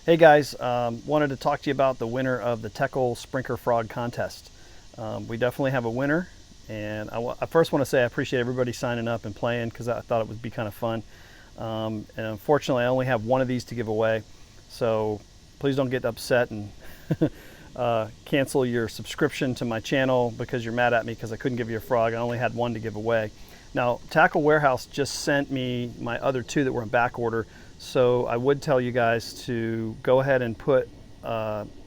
Hey guys, wanted to talk to you about the winner of the Teckel Sprinkler Frog Contest. We definitely have a winner, and I first want to say I appreciate everybody signing up and playing because I thought it would be kind of fun. And unfortunately, I only have one of these to give away, so please don't get upset and cancel your subscription to my channel because you're mad at me because I couldn't give you a frog. I only had one to give away. Now, Tackle Warehouse just sent me my other two that were in back order. So I would tell you guys to go ahead and put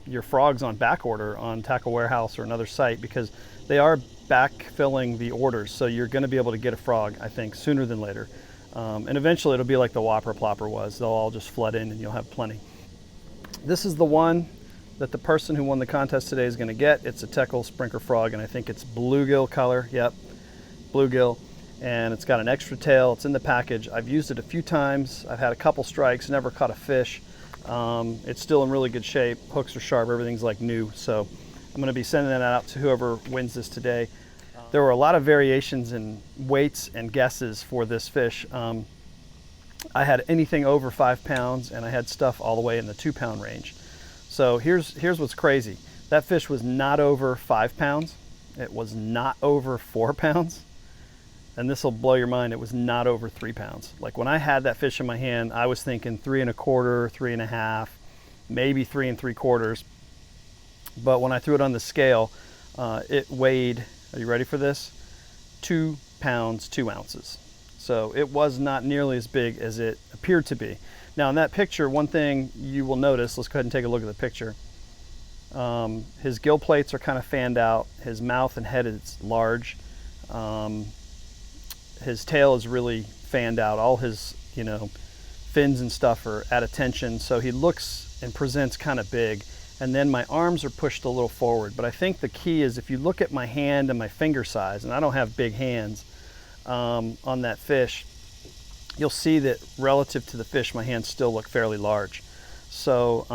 your frogs on back order on Tackle Warehouse or another site because they are backfilling the orders. So you're going to be able to get a frog, I think, sooner than later. And eventually it'll be like the Whopper Plopper was. They'll all just flood in and you'll have plenty. This is the one that the person who won the contest today is going to get. It's a Teckel Sprinkler Frog, and I think it's bluegill color. Yep, bluegill. And it's got an extra tail. It's in the package. I've used it a few times. I've had a couple strikes, never caught a fish. It's still in really good shape. Hooks are sharp, everything's like new. So I'm gonna be sending that out to whoever wins this today. There were a lot of variations in weights and guesses for this fish. I had anything over 5 pounds, and I had stuff all the way in the 2 pound range. So here's what's crazy. That fish was not over 5 pounds. It was not over 4 pounds. And this will blow your mind, it was not over 3 pounds. Like when I had that fish in my hand, I was thinking 3 1/4, 3 1/2, maybe 3 3/4. But when I threw it on the scale, it weighed, are you ready for this? 2 pounds, 2 ounces. So it was not nearly as big as it appeared to be. Now in that picture, one thing you will notice, let's go ahead and take a look at the picture. His gill plates are kind of fanned out. His mouth and head is large. His tail is really fanned out. All his, fins and stuff are at attention. So he looks and presents kind of big. And then my arms are pushed a little forward. But I think the key is if you look at my hand and my finger size, and I don't have big hands on that fish, you'll see that relative to the fish, my hands still look fairly large. So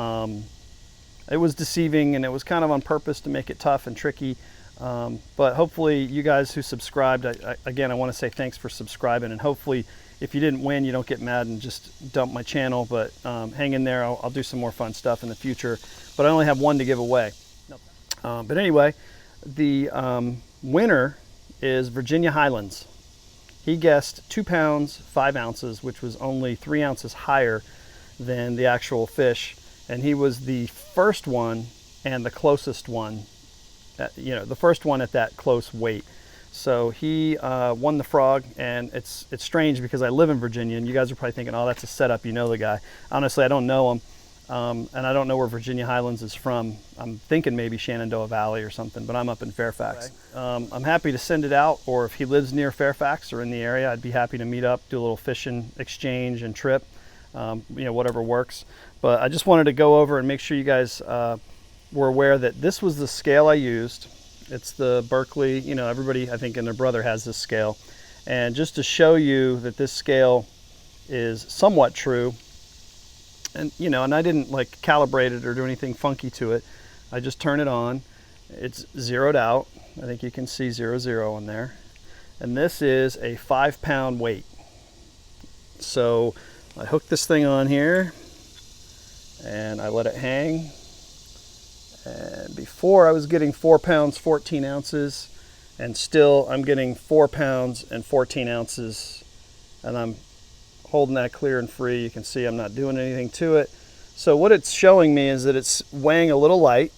it was deceiving, and it was kind of on purpose to make it tough and tricky. But hopefully you guys who subscribed, again, I want to say thanks for subscribing, and hopefully if you didn't win, you don't get mad and just dump my channel, but hang in there. I'll do some more fun stuff in the future, but I only have one to give away. But anyway, the winner is Virginia Highlands. He guessed 2 pounds, 5 ounces, which was only 3 ounces higher than the actual fish. And he was the first one and the closest one. The first one at that close weight. So he won the frog, and it's strange because I live in Virginia, and you guys are probably thinking, oh, that's a setup, you know the guy. Honestly, I don't know him, and I don't know where Virginia Highlands is from. I'm thinking maybe Shenandoah Valley or something, but I'm up in Fairfax. Okay. I'm happy to send it out, or if he lives near Fairfax or in the area, I'd be happy to meet up, do a little fishing exchange and trip, whatever works. But I just wanted to go over and make sure you guys were aware that this was the scale I used. It's the Berkeley, everybody I think and their brother has this scale. And just to show you that this scale is somewhat true, and and I didn't like calibrate it or do anything funky to it. I just turn it on. It's zeroed out. I think you can see 00 in there. And this is a 5 pound weight. So I hook this thing on here and I let it hang. And before I was getting 4 pounds, 14 ounces, and still I'm getting 4 pounds and 14 ounces, and I'm holding that clear and free. You can see I'm not doing anything to it. So what it's showing me is that it's weighing a little light.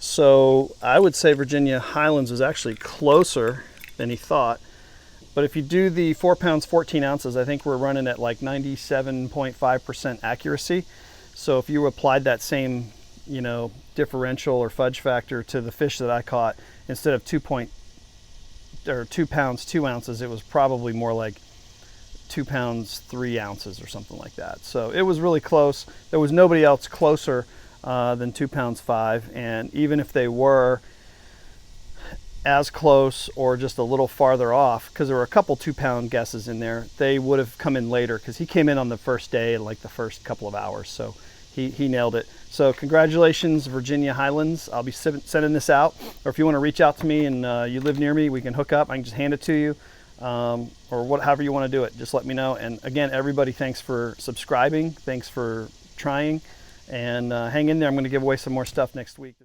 So I would say Virginia Highlands was actually closer than he thought. But if you do the 4 pounds, 14 ounces, I think we're running at like 97.5% accuracy. So if you applied that same differential or fudge factor to the fish that I caught, instead of 2 pounds 2 ounces, it was probably more like 2 pounds 3 ounces or something like that. So it was really close. There was nobody else closer than 2 pounds 5, and even if they were as close or just a little farther off, because there were a couple 2 pound guesses in there, they would have come in later because he came in on the first day in like the first couple of hours. So he nailed it. So congratulations, Virginia Highlands. I'll be sending this out, or if you want to reach out to me and you live near me, we can hook up. I can just hand it to you, or however you want to do it. Just let me know. And again, everybody, thanks for subscribing. Thanks for trying. And hang in there. I'm going to give away some more stuff next week.